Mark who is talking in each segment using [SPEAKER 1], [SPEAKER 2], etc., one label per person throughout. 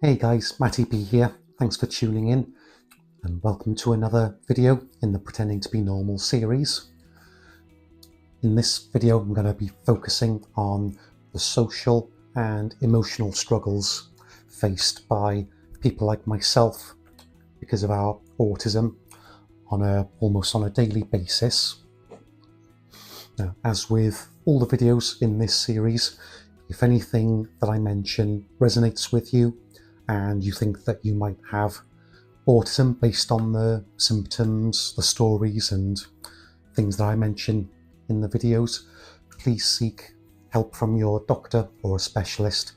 [SPEAKER 1] Hey guys, Matty B here. Thanks for tuning in and welcome to another video in the Pretending to be Normal series. In this video, I'm going to be focusing on the social and emotional struggles faced by people like myself because of our autism almost on a daily basis. Now, as with all the videos in this series, if anything that I mention resonates with you and you think that you might have autism based on the symptoms, the stories and things that I mention in the videos, please seek help from your doctor or a specialist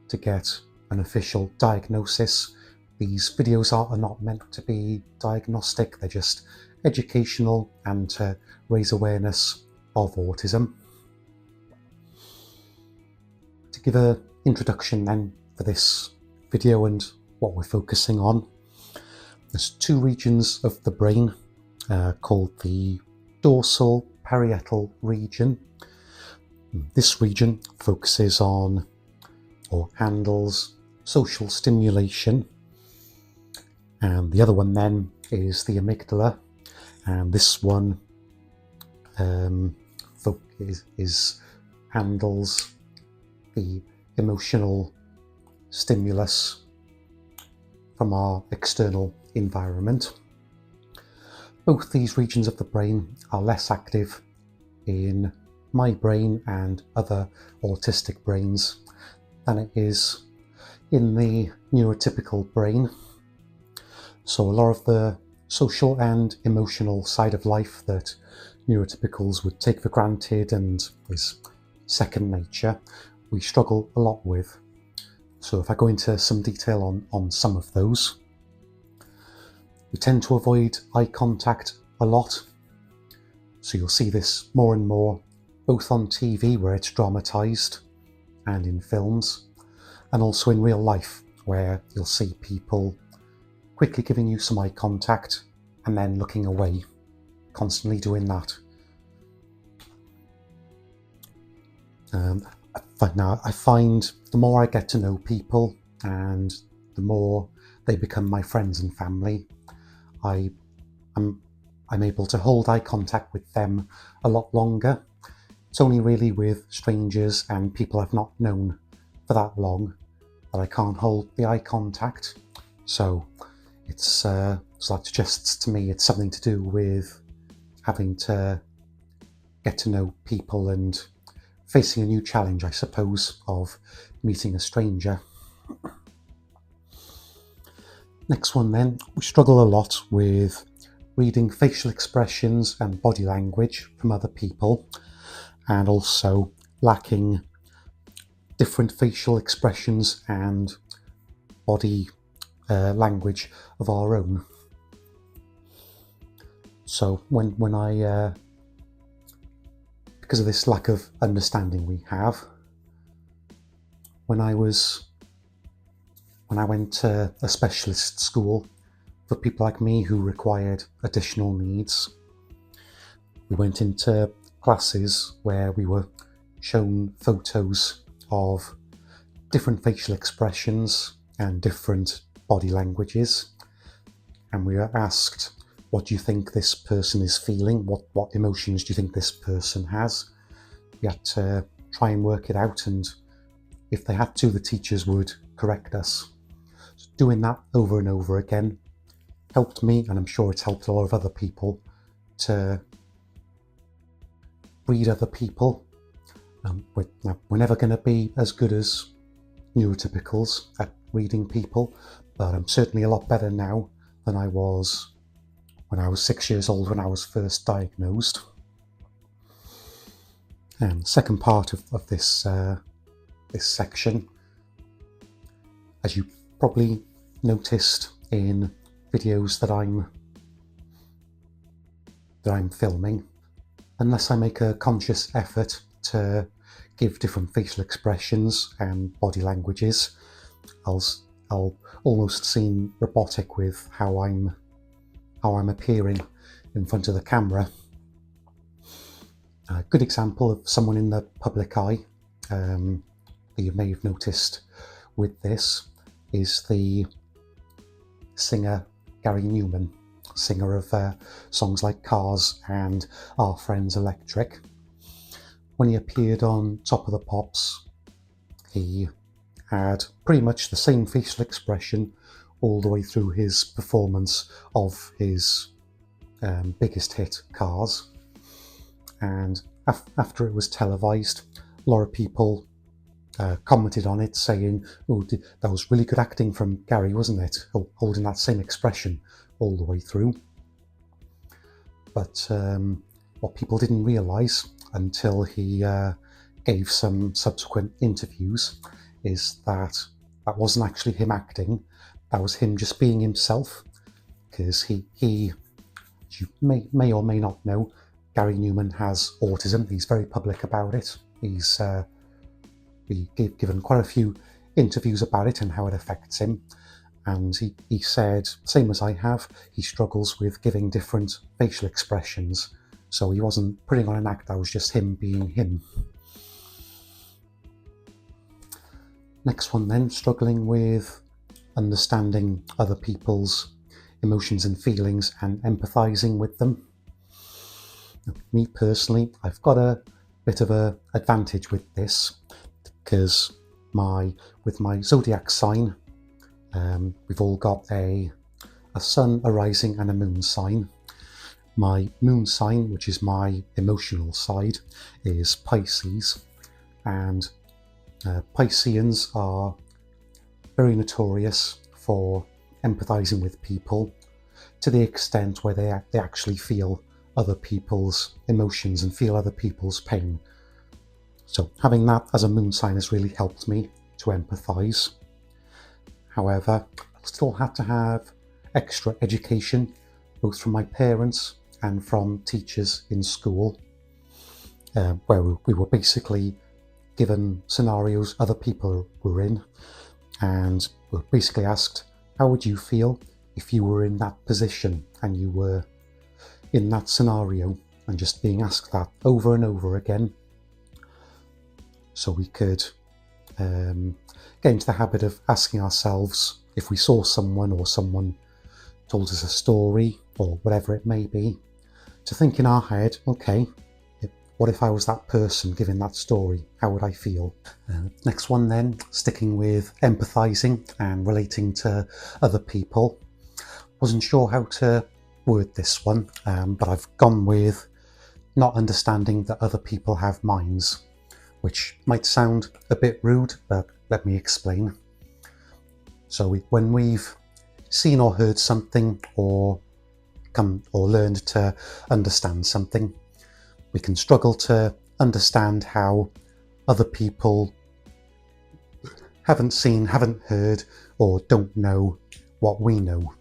[SPEAKER 1] to get an official diagnosis. These videos are not meant to be diagnostic, they're just educational and to raise awareness of autism. To give an introduction then for this video and what we're focusing on, there's two regions of the brain called the dorsal parietal region. This region focuses on or handles social stimulation, and the other one then is the amygdala, and this one handles the emotional stimulus from our external environment. Both these regions of the brain are less active in my brain and other autistic brains than it is in the neurotypical brain. So a lot of the social and emotional side of life that neurotypicals would take for granted and is second nature, we struggle a lot with. So if I go into some detail on some of those, we tend to avoid eye contact a lot. So you'll see this more and more, both on TV where it's dramatised and in films, and also in real life where you'll see people quickly giving you some eye contact and then looking away, constantly doing that. Now I find the more I get to know people and the more they become my friends and family, I'm able to hold eye contact with them a lot longer. It's only really with strangers and people I've not known for that long that I can't hold the eye contact. So that suggests to me it's something to do with having to get to know people and facing a new challenge, I suppose, of meeting a stranger. Next one then, we struggle a lot with reading facial expressions and body language from other people, and also lacking different facial expressions and body language of our own. So when I because of this lack of understanding we have, when I went to a specialist school for people like me who required additional needs, we went into classes where we were shown photos of different facial expressions and different body languages, and we were asked, what do you think this person is feeling? What emotions do you think this person has? We had to try and work it out, and if they had to, the teachers would correct us. So doing that over and over again helped me, and I'm sure it's helped a lot of other people, to read other people. We're never going to be as good as neurotypicals at reading people, but I'm certainly a lot better now than I was when I was 6 years old when I was first diagnosed. And the second part of this section, as you probably noticed in videos that I'm filming, unless I make a conscious effort to give different facial expressions and body languages, I'll almost seem robotic with how I'm appearing in front of the camera. A good example of someone in the public eye that you may have noticed with this is the singer Gary Newman, singer of songs like Cars and Our Friends Electric. When he appeared on Top of the Pops, he had pretty much the same facial expression all the way through his performance of his biggest hit, Cars. And after it was televised, a lot of people commented on it, saying, "Oh, that was really good acting from Gary, wasn't it? Holding that same expression all the way through." But what people didn't realise until he gave some subsequent interviews is that wasn't actually him acting. That was him just being himself, because he you may or may not know, Gary Newman has autism. He's very public about it. He's given quite a few interviews about it and how it affects him. And he said, same as I have, he struggles with giving different facial expressions. So he wasn't putting on an act, that was just him being him. Next one then, struggling with understanding other people's emotions and feelings and empathising with them. Me personally, I've got a bit of an advantage with this, because with my zodiac sign, we've all got a sun, a rising and a moon sign. My moon sign, which is my emotional side, is Pisces, and Pisceans are very notorious for empathising with people to the extent where they actually feel other people's emotions and feel other people's pain. So having that as a moon sign has really helped me to empathise. However, I still had to have extra education, both from my parents and from teachers in school, where we were basically given scenarios other people were in, and were basically asked, how would you feel if you were in that position and you were in that scenario, and just being asked that over and over again, so we could get into the habit of asking ourselves, if we saw someone or someone told us a story or whatever it may be, to think in our head, okay, what if I was that person giving that story? How would I feel? Next one then, sticking with empathising and relating to other people. Wasn't sure how to word this one, but I've gone with not understanding that other people have minds, which might sound a bit rude, but let me explain. So when we've seen or heard something or learned to understand something, we can struggle to understand how other people haven't seen, haven't heard, or don't know what we know.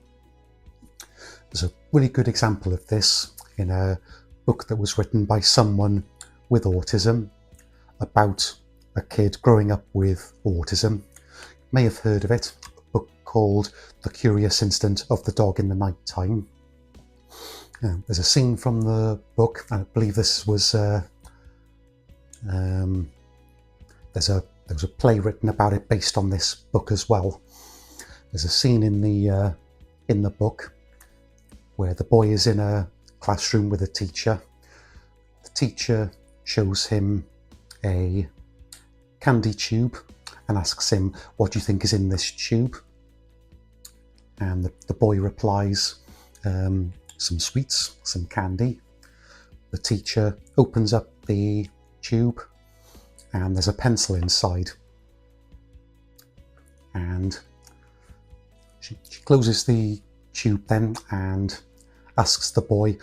[SPEAKER 1] There's a really good example of this in a book that was written by someone with autism about a kid growing up with autism. You may have heard of it, a book called The Curious Incident of the Dog in the Night Time. There's a scene from the book, and I believe this was there was a play written about it based on this book as well. There's a scene in the book where the boy is in a classroom with a teacher. The teacher shows him a candy tube and asks him, what do you think is in this tube? And the boy replies, some sweets, some candy. The teacher opens up the tube and there's a pencil inside. And she closes the tube then and asks the boy,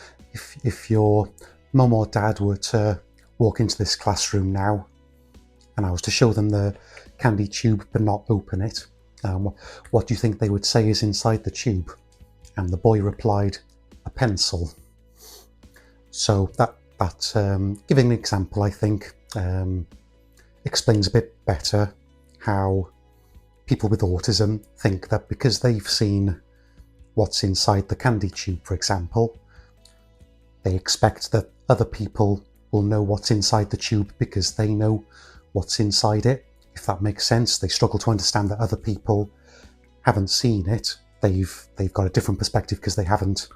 [SPEAKER 1] if your mum or dad were to walk into this classroom now and I was to show them the candy tube but not open it, what do you think they would say is inside the tube? And the boy replied, a pencil. So that giving an example, I think, explains a bit better how people with autism think that because they've seen what's inside the candy tube, for example, they expect that other people will know what's inside the tube because they know what's inside it. If that makes sense, they struggle to understand that other people haven't seen it, they've got a different perspective because they haven't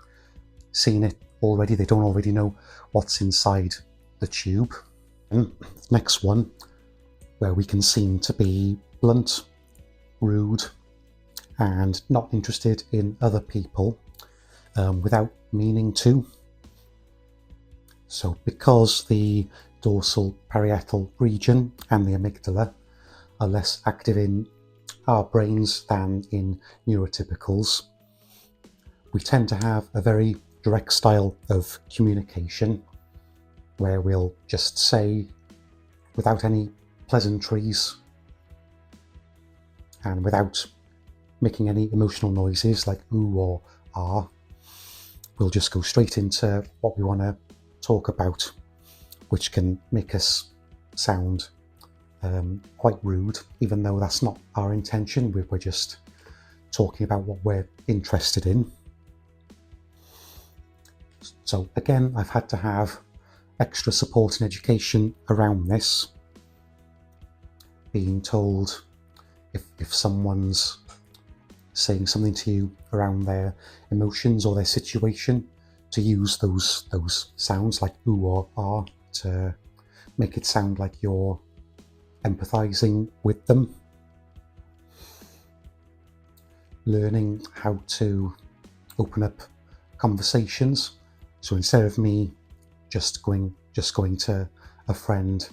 [SPEAKER 1] seen it already. They don't already know what's inside the tube. And next one, where we can seem to be blunt, rude, and not interested in other people without meaning to. So because the dorsal parietal region and the amygdala are less active in our brains than in neurotypicals, we tend to have a very direct style of communication where we'll just say, without any pleasantries and without making any emotional noises like ooh or ah, we'll just go straight into what we want to talk about, which can make us sound quite rude, even though that's not our intention. We're just talking about what we're interested in. So again, I've had to have extra support and education around this, being told if someone's saying something to you around their emotions or their situation, to use those sounds like ooh or ah to make it sound like you're empathizing with them. Learning how to open up conversations. So instead of me just going to a friend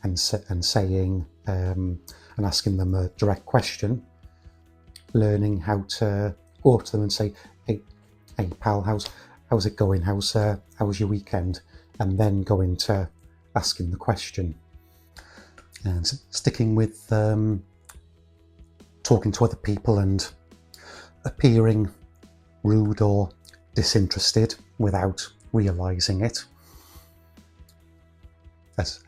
[SPEAKER 1] and saying and asking them a direct question, learning how to go up to them and say, hey pal, how's it going? How's your weekend? And then go into asking the question. And sticking with talking to other people and appearing rude or disinterested without realizing it. As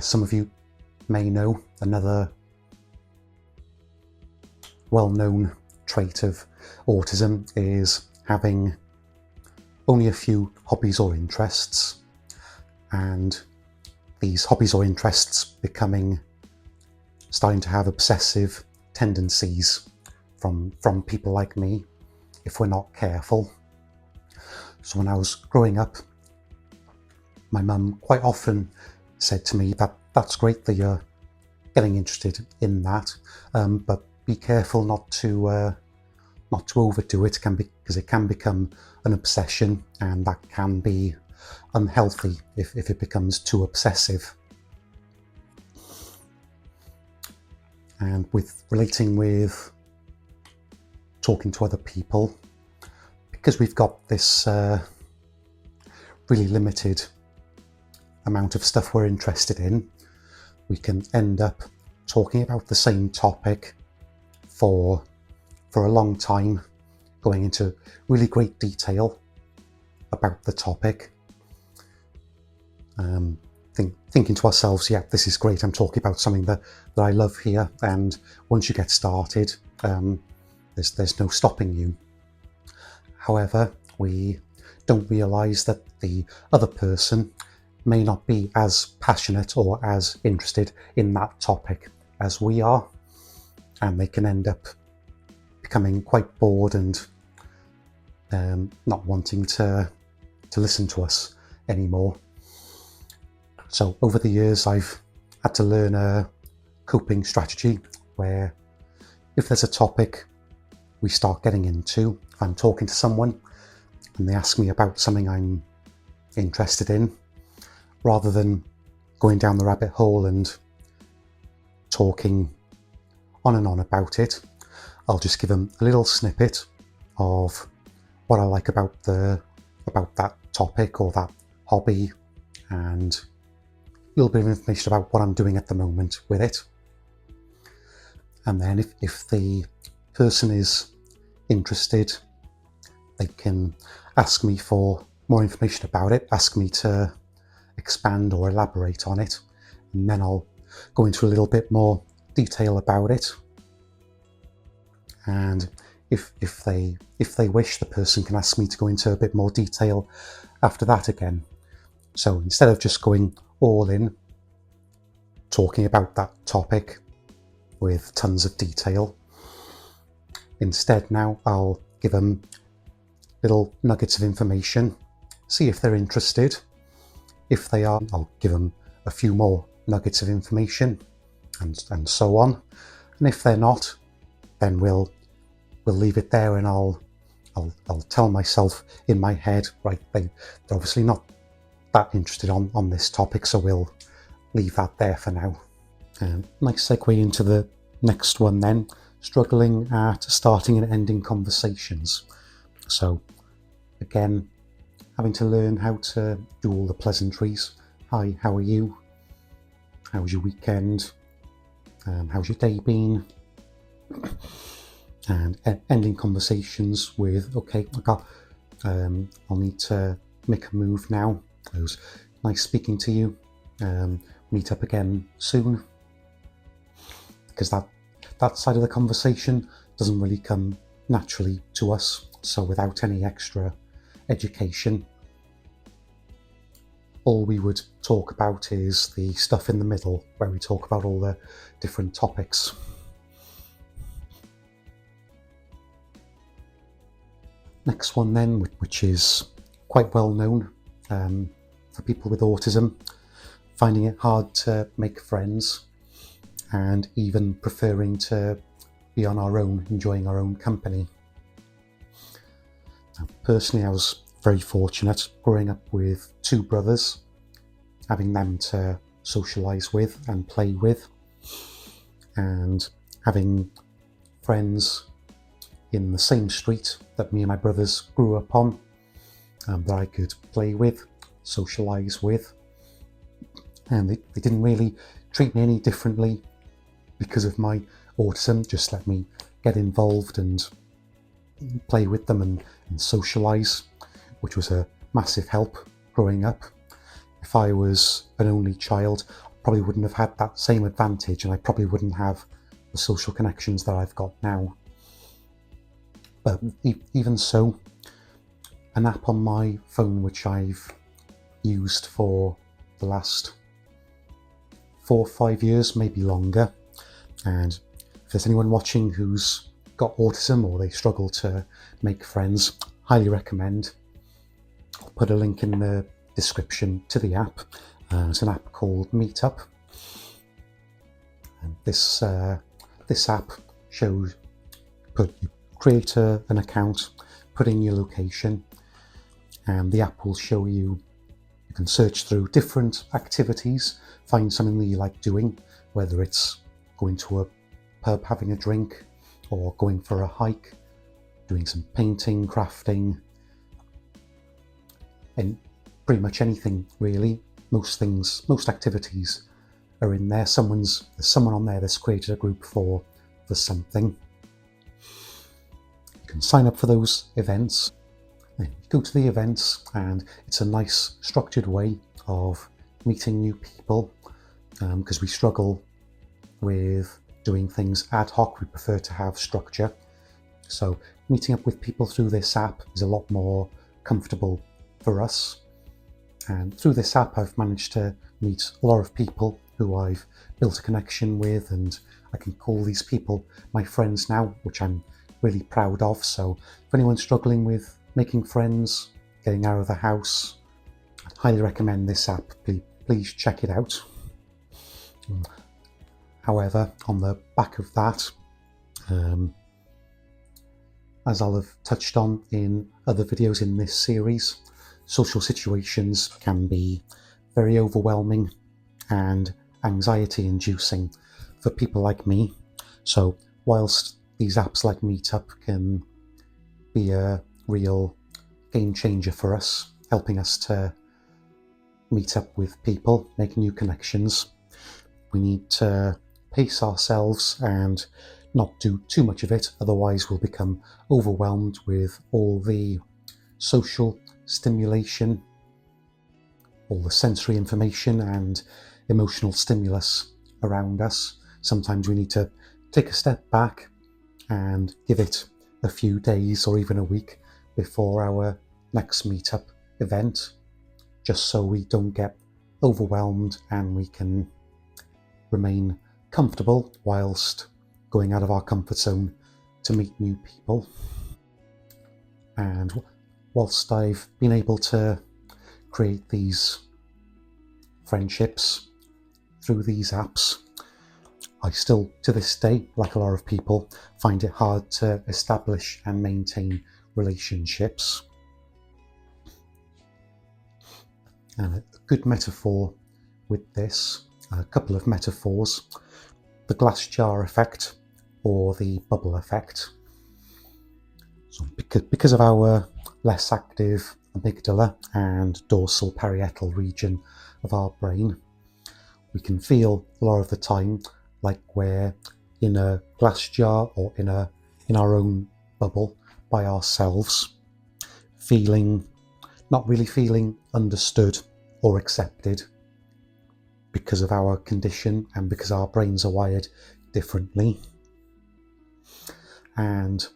[SPEAKER 1] some of you may know, another well-known trait of autism is having only a few hobbies or interests, and these hobbies or interests starting to have obsessive tendencies from people like me if we're not careful. So when I was growing up, my mum quite often said to me that that's great that you're getting interested in that, but be careful not to overdo it, because it can become an obsession, and that can be unhealthy if it becomes too obsessive. And with relating with talking to other people, because we've got this really limited amount of stuff we're interested in, we can end up talking about the same topic for a long time, going into really great detail about the topic, thinking to ourselves, yeah, this is great, I'm talking about something that I love here, and once you get started, there's no stopping you. However, we don't realise that the other person may not be as passionate or as interested in that topic as we are, and they can end up becoming quite bored and not wanting to listen to us anymore. So over the years, I've had to learn a coping strategy where if there's a topic we start getting into, if I'm talking to someone and they ask me about something I'm interested in, rather than going down the rabbit hole and talking on and on about it, I'll just give them a little snippet of what I like about that topic or that hobby, and a little bit of information about what I'm doing at the moment with it. And then if the person is interested, they can ask me for more information about it, ask me to expand or elaborate on it, and then I'll go into a little bit more detail about it. And if they wish, the person can ask me to go into a bit more detail after that again. So instead of just going all in talking about that topic, with tons of detail. Instead now I'll give them little nuggets of information, see if they're interested. If they are, I'll give them a few more nuggets of information, and so on. And if they're not, then we'll leave it there, and I'll tell myself in my head, right, they're obviously not that interested on this topic, so we'll leave that there for now. Nice segue into the next one then, struggling at starting and ending conversations. So again, having to learn how to do all the pleasantries. Hi, how are you? How was your weekend? How's your day been? And ending conversations with, okay, I'll need to make a move now. It was nice speaking to you. Meet up again soon. Because that side of the conversation doesn't really come naturally to us. So without any extra education, all we would talk about is the stuff in the middle, where we talk about all the different topics. Next one then, which is quite well known for people with autism, finding it hard to make friends and even preferring to be on our own, enjoying our own company. Now, personally, I was very fortunate growing up with two brothers, having them to socialise with and play with, and having friends in the same street that me and my brothers grew up on, that I could play with, socialise with. And they didn't really treat me any differently because of my autism, just let me get involved and play with them and socialise, which was a massive help growing up. If I was an only child, I probably wouldn't have had that same advantage, and I probably wouldn't have the social connections that I've got now. But even so, an app on my phone which I've used for the last 4 or 5 years, maybe longer, and if there's anyone watching who's got autism or they struggle to make friends, highly recommend. I'll put a link in the description to the app. It's an app called Meetup. And this app shows, you create an account, put in your location, and the app will show you can search through different activities, find something that you like doing, whether it's going to a pub having a drink, or going for a hike, doing some painting, crafting, and pretty much anything really. Most activities are in there. There's someone on there that's created a group for something. You can sign up for those events. Then you go to the events, and it's a nice structured way of meeting new people, because we struggle with doing things ad hoc. We prefer to have structure. So meeting up with people through this app is a lot more comfortable for us. And through this app, I've managed to meet a lot of people who I've built a connection with, and I can call these people my friends now, which I'm really proud of. So if anyone's struggling with making friends, getting out of the house, I'd highly recommend this app. Please check it out. However, on the back of that, as I'll have touched on in other videos in this series, social situations can be very overwhelming and anxiety-inducing for people like me. So whilst these apps like Meetup can be a real game changer for us, helping us to meet up with people, make new connections, we need to pace ourselves and not do too much of it, otherwise we'll become overwhelmed with all the social stimulation, all the sensory information and emotional stimulus around us. Sometimes we need to take a step back and give it a few days or even a week before our next meetup event, just so we don't get overwhelmed and we can remain comfortable whilst going out of our comfort zone to meet new people. And whilst I've been able to create these friendships through these apps, I still, to this day, like a lot of people, find it hard to establish and maintain relationships. And a good metaphor with this, a couple of metaphors, the glass jar effect or the bubble effect. So because of our less active amygdala and dorsal parietal region of our brain, we can feel a lot of the time like we're in a glass jar or in our own bubble by ourselves, not really feeling understood or accepted because of our condition and because our brains are wired differently. And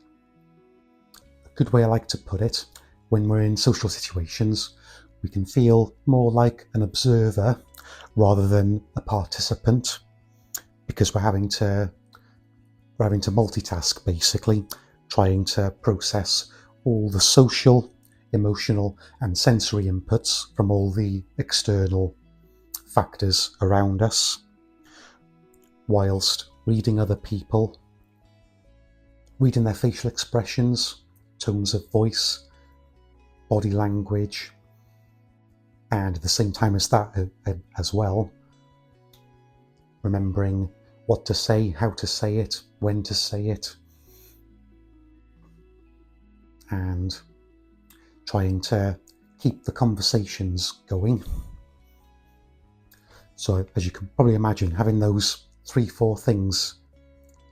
[SPEAKER 1] a good way I like to put it, when we're in social situations, we can feel more like an observer rather than a participant, because we're having to multitask, basically, trying to process all the social, emotional and sensory inputs from all the external factors around us, whilst reading other people, reading their facial expressions, tones of voice, body language, and at the same time as that as well, remembering what to say, how to say it, when to say it, and trying to keep the conversations going. So as you can probably imagine, having those 3-4 things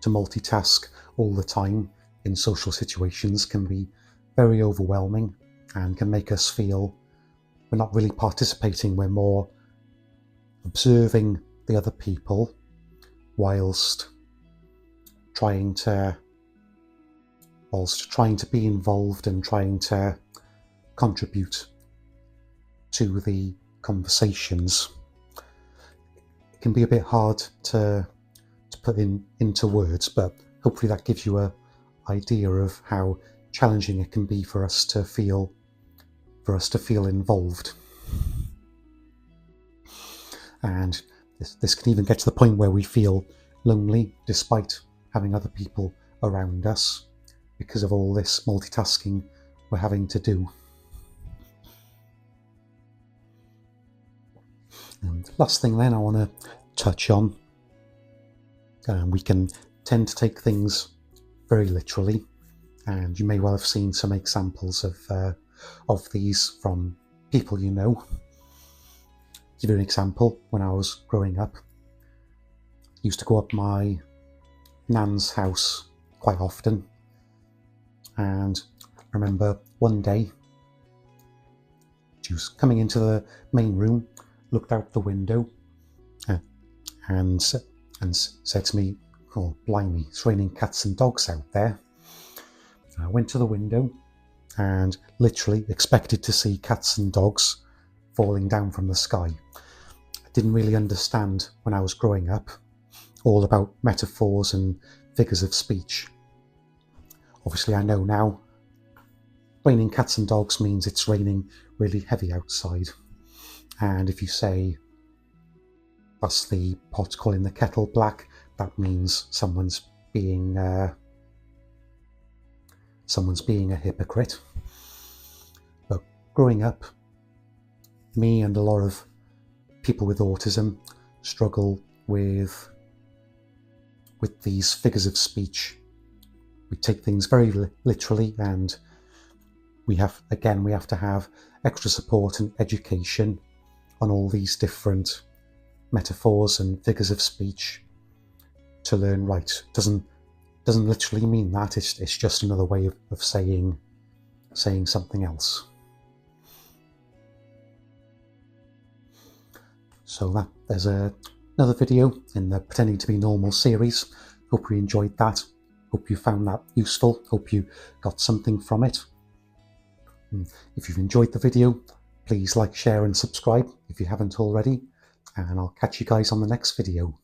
[SPEAKER 1] to multitask all the time in social situations can be very overwhelming and can make us feel we're not really participating, we're more observing the other people whilst trying to be involved and trying to contribute to the conversations. It can be a bit hard to put into words, but hopefully that gives you an idea of how challenging it can be for us to feel involved. And this can even get to the point where we feel lonely despite having other people around us because of all this multitasking we're having to do. And last thing then I want to touch on, we can tend to take things very literally, and you may well have seen some examples of these from people you know. To give you an example, when I was growing up, I used to go up my nan's house quite often, and I remember one day she was coming into the main room, looked out the window and said to me, "Oh, blimey, it's raining cats and dogs out there." I went to the window and literally expected to see cats and dogs falling down from the sky. I didn't really understand when I was growing up all about metaphors and figures of speech. Obviously I know now raining cats and dogs means it's raining really heavy outside, and if you say that's the pot calling the kettle black, that means someone's being a hypocrite. But growing up, me and a lot of people with autism struggle with these figures of speech. We take things very literally, and we have to have extra support and education on all these different metaphors and figures of speech to learn right. Doesn't literally mean that, it's just another way of saying something else. So there's another video in the Pretending to be Normal series. Hope you enjoyed that. Hope you found that useful. Hope you got something from it. If you've enjoyed the video, please like, share and subscribe if you haven't already, and I'll catch you guys on the next video.